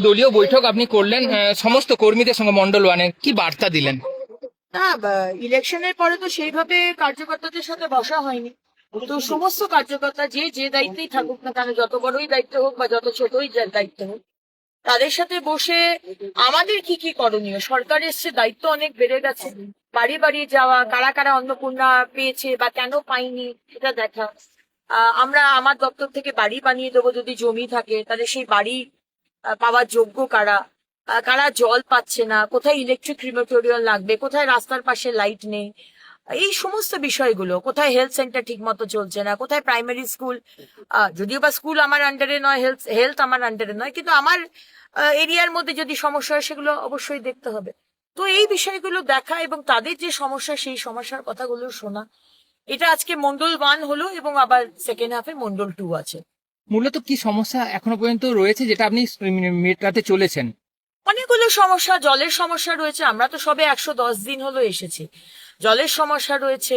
দলীয় বৈঠক আপনি করলেন সমস্ত কর্মীদের সঙ্গে মন্ডল ওয়ানের, কি বার্তা দিলেন? না, ইলেকশনের পরে তো সেইভাবে কার্যকর্তাদের সাথে বসা হয়নি। তো সমস্ত কার্যকর্তা যে যে দায়িত্বেই থাকুক না কেন, যত বড়ই দায়িত্ব হোক বা যত ছোটই দায়িত্ব হোক, তাদের সাথে বসে আমাদের কি কি করণীয়, সরকার এসছে, দায়িত্ব অনেক বেড়ে গেছে, বাড়ি বাড়ি যাওয়া, কারা কারা অন্নপূর্ণা পেয়েছে বা কেন পাইনি এটা দেখা। আমরা আমার দপ্তর থেকে বাড়ি বানিয়ে দেবো, যদি জমি থাকে তাহলে সেই বাড়ি পাওয়ার যোগ্য কারা, কারা জল পাচ্ছে না, কোথায় ইলেকট্রিক ক্রিমেটোরিয়াল লাগবে, কোথায় রাস্তার পাশে লাইট নেই, এই সমস্ত বিষয়গুলো, কোথায় হেলথ সেন্টার ঠিক মতো চলছে না, কোথায় প্রাইমারি স্কুল, যদিও বা স্কুল আমার আন্ডারে নয়, হেলথ আমার আন্ডারে নয়, কিন্তু আমার এরিয়ার মধ্যে যদি সমস্যা হয় সেগুলো অবশ্যই দেখতে হবে। তো এই বিষয়গুলো দেখা এবং তাদের যে সমস্যা সেই সমস্যার কথাগুলো শোনা, এটা আজকে মন্ডল 1 হলো এবং আবার সেকেন্ড হাফে মন্ডল 2 আছে। মূলত কি সমস্যা এখনো পর্যন্ত রয়েছে যেটা আপনি মেটাতে চলেছেন? অনেকগুলো সমস্যা, জলের সমস্যা রয়েছে, আমরা তো সবে 110 দিন হলো এসেছি, জলের সমস্যা রয়েছে,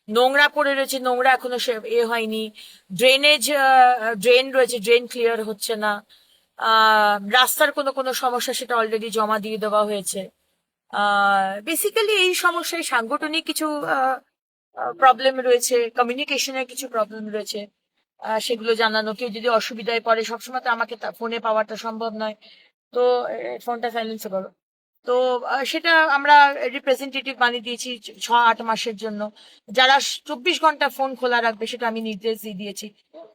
নোংরা পড়ে রয়েছে, নোংরা এখনো হয়নি, ড্রেন রয়েছে, ড্রেন ক্লিয়ার হচ্ছে না, রাস্তার কোনো কোনো সমস্যা, সেটা অলরেডি জমা দিয়ে দেওয়া হয়েছে। বেসিক্যালি এই সমস্যায় সাংগঠনিক কিছু প্রবলেম রয়েছে, কমিউনিকেশনের কিছু প্রবলেম রয়েছে, সেগুলো জানানো, কেউ যদি অসুবিধায় পড়ে, সবসময় তো আমাকে ফোনে পাওয়াটা সম্ভব নয়, তো ফোনটা সাইলেন্স করো। তো সেটা আমরা রিপ্রেজেন্টেটিভ বানিয়ে দিয়েছি 6-8 মাসের জন্য, যারা 24 ঘন্টা ফোন খোলা রাখবে, সেটা আমি নির্দেশ দিয়ে দিয়েছি।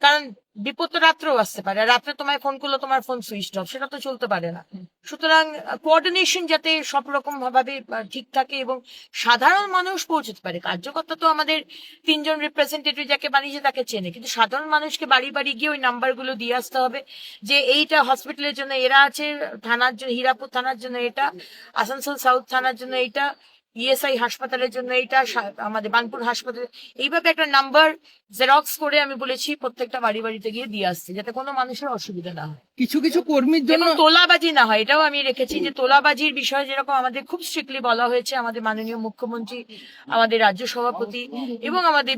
কারণ বিপদ তো রাত্রেও আসতে পারে, রাত্রে তোমায় ফোন করলো, তোমার ফোন সুইচ অফ, সেটা তো চলতে পারে না। সুতরাং কোঅর্ডিনেশন যাতে সব রকম ভাবে ঠিক থাকে এবং সাধারণ মানুষ পৌঁছতে পারে। কার্যকর্তা তো আমাদের 3জন রিপ্রেজেন্টেটিভ যাকে বানিয়েছে তাকে চেনে, কিন্তু সাধারণ মানুষকে বাড়ি বাড়ি গিয়ে ওই নাম্বারগুলো দিয়ে আসতে হবে, যে এইটা হসপিটালের জন্য এরা আছে, থানার জন্য হীরাপুর থানার জন্য এটা, আসানসোল সাউথ থানার জন্য এইটা, ইএসআই হাসপাতালের জন্য এইটা, আমাদের বানপুর হাসপাতাল, এইভাবে একটা নাম্বার জেরক্স করে আমি বলেছি প্রত্যেকটা বাড়ি বাড়িতে গিয়ে দিয়ে আসছে, যাতে কোনো মানুষের অসুবিধা না হয়, কিছু কিছু কর্মীর জন্য যেমন তোলাবাজি না হয়। এটাও আমি রেখেছি যে তোলাবাজির বিষয়ে যেরকম আমাদের খুব স্ট্রিক্টলি বলা হয়েছে, আমাদের মাননীয় মুখ্যমন্ত্রী, আমাদের রাজ্য সভাপতি এবং আমাদের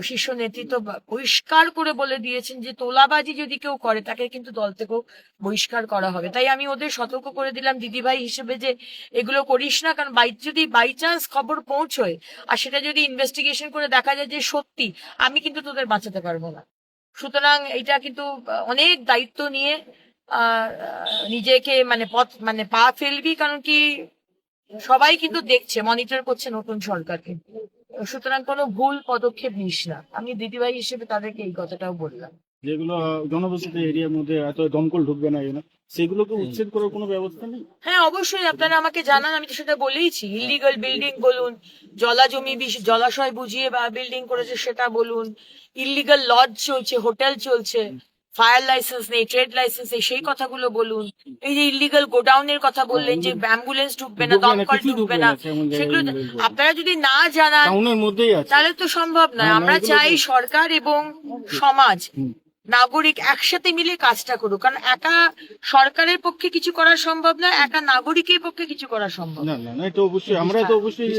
শীর্ষ নেতৃত্ব পরিষ্কার করে বলে দিয়েছেন যে তোলাবাজি যদি কেউ করে তাকে কিন্তু দল থেকেও বহিষ্কার করা হবে। তাই আমি ওদের সতর্ক করে দিলাম দিদিভাই হিসেবে যে এগুলো করিস না, কারণ যদি বাই চান্স খবর পৌঁছয় আর সেটা যদি ইনভেস্টিগেশন করে দেখা যায় যে সত্যি, আমি কিন্তু তোদের বাঁচাতে পারবো না। সুতরাং এটা কিন্তু অনেক দায়িত্ব নিয়ে নিজেকে মানে পা ফেলবি, কারণ কি সবাই কিন্তু দেখছে, মনিটর করছে নতুন সরকারকে। সুতরাং কোনো ভুল পদক্ষেপ নিস না, আমি দিদিভাই হিসেবে তাদেরকে এই কথাটাও বললাম। যেগুলো জনবসতি এরিয়ার মধ্যে এত দমকল ঢুকবে না, সেগুলোকে উচ্ছেদ করার কোনো ব্যবস্থা নেই? হ্যাঁ, অবশ্যই আপনারা আমাকে জানান, আমি তো সেটা বলেইছি। ইলিগাল বিল্ডিং বলুন, জলাশয় বুঝিয়ে বা বিল্ডিং করেছে সেটা বলুন, ইলিগাল লজ চলছে, হোটেল চলছে, ফায়ার লাইসেন্স নেই, ট্রেড লাইসেন্স নেই, সেই কথাগুলো বলুন। এই যে ইলিগাল গোডাউনের কথা বললেন, যে অ্যাম্বুলেন্স ঢুকবে না, দমকল ঢুকবে না, সেগুলো আপনারা যদি না জানান তাহলে তো সম্ভব নয়। আমরা চাই সরকার এবং সমাজ, নাগরিক একসাথে মিলে কাজটা করুক, কারণ একা সরকারের পক্ষে কিছু করা সম্ভব নয়, একা নাগরিকের পক্ষে কিছু করা সম্ভব না, না, এটা অবশ্যই, আমরা তো অবশ্যই